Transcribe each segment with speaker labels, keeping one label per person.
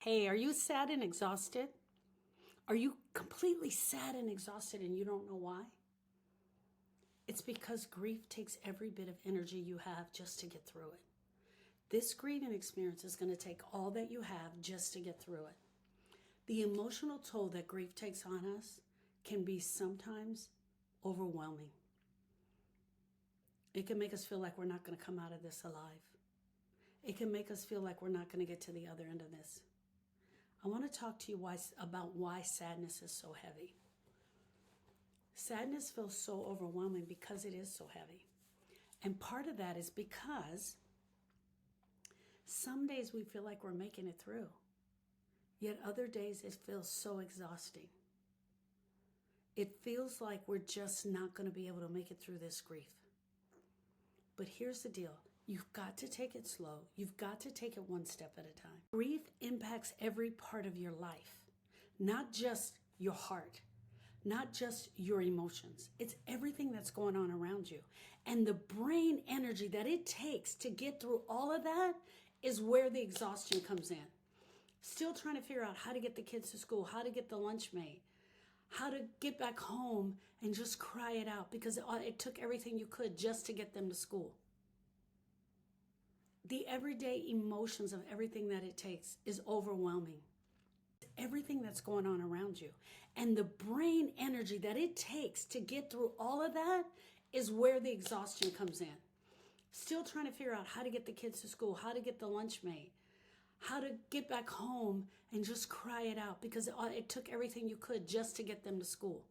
Speaker 1: Hey, are you sad and exhausted? Are you completely sad and exhausted and you don't know why? It's because grief takes every bit of energy you have just to get through it. This grieving experience is going to take all that you have just to get through it. The emotional toll that grief takes on us can be sometimes overwhelming. It can make us feel like we're not going to come out of this alive. It can make us feel like we're not going to get to the other end of this. I want to talk to you about why sadness is so heavy. Sadness feels so overwhelming because it is so heavy. And part of that is because some days we feel like we're making it through, yet other days it feels so exhausting. It feels like we're just not going to be able to make it through this grief. But here's the deal. You've got to take it slow. You've got to take it one step at a time. Grief impacts every part of your life, not just your heart, not just your emotions. It's everything that's going on around you. And the brain energy that it takes to get through all of that is where the exhaustion comes in. Still trying to figure out how to get the kids to school, how to get the lunch made, how to get back home and just cry it out because it took everything you could just to get them to school. The everyday emotions of everything that it takes is overwhelming. Everything that's going on around you. And the brain energy that it takes to get through all of that is where the exhaustion comes in. Still trying to figure out how to get the kids to school, how to get the lunch made, how to get back home and just cry it out because it took everything you could just to get them to school.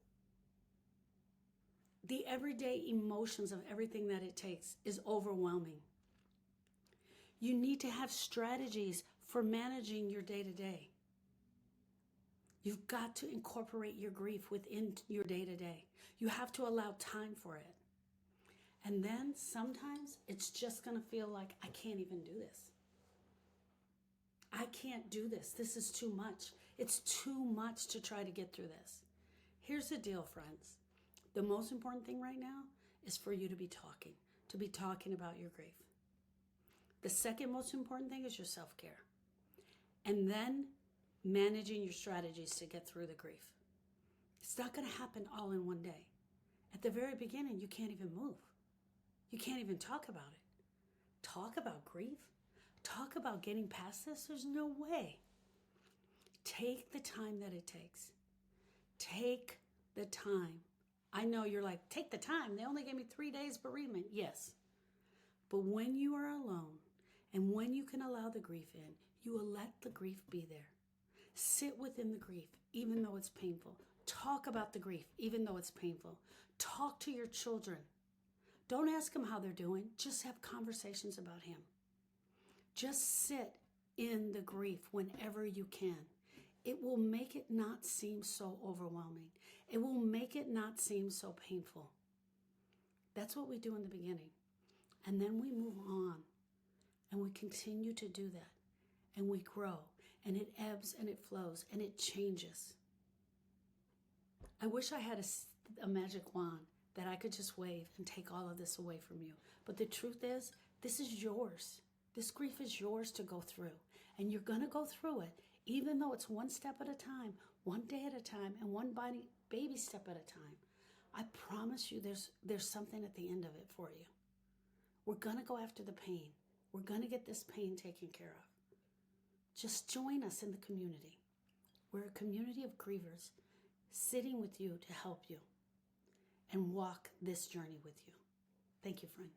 Speaker 1: The everyday emotions of everything that it takes is overwhelming. You need to have strategies for managing your day-to-day. You've got to incorporate your grief within your day-to-day. You have to allow time for it. And then sometimes it's just going to feel like, I can't even do this. I can't do this. This is too much. It's too much to try to get through this. Here's the deal, friends. The most important thing right now is for you to be talking about your grief. The second most important thing is your self-care. And then managing your strategies to get through the grief. It's not going to happen all in one day. At the very beginning, you can't even move. You can't even talk about it. Talk about grief? Talk about getting past this? There's no way. Take the time that it takes. Take the time. I know you're like, take the time. They only gave me 3 days bereavement. Yes. But when you are alone and when you can allow the grief in, you will let the grief be there. Sit within the grief, even though it's painful. Talk about the grief, even though it's painful. Talk to your children. Don't ask them how they're doing. Just have conversations about him. Just sit in the grief whenever you can. It will make it not seem so overwhelming. It will make it not seem so painful. That's what we do in the beginning. And then we move on. And we continue to do that. And we grow. And it ebbs and it flows. And it changes. I wish I had a magic wand that I could just wave and take all of this away from you. But the truth is, this is yours. This grief is yours to go through. And you're going to go through it, even though it's one step at a time, one day at a time, and one baby step at a time. I promise you there's something at the end of it for you. We're going to go after the pain. We're going to get this pain taken care of. Just join us in the community. We're a community of grievers sitting with you to help you and walk this journey with you. Thank you, friend.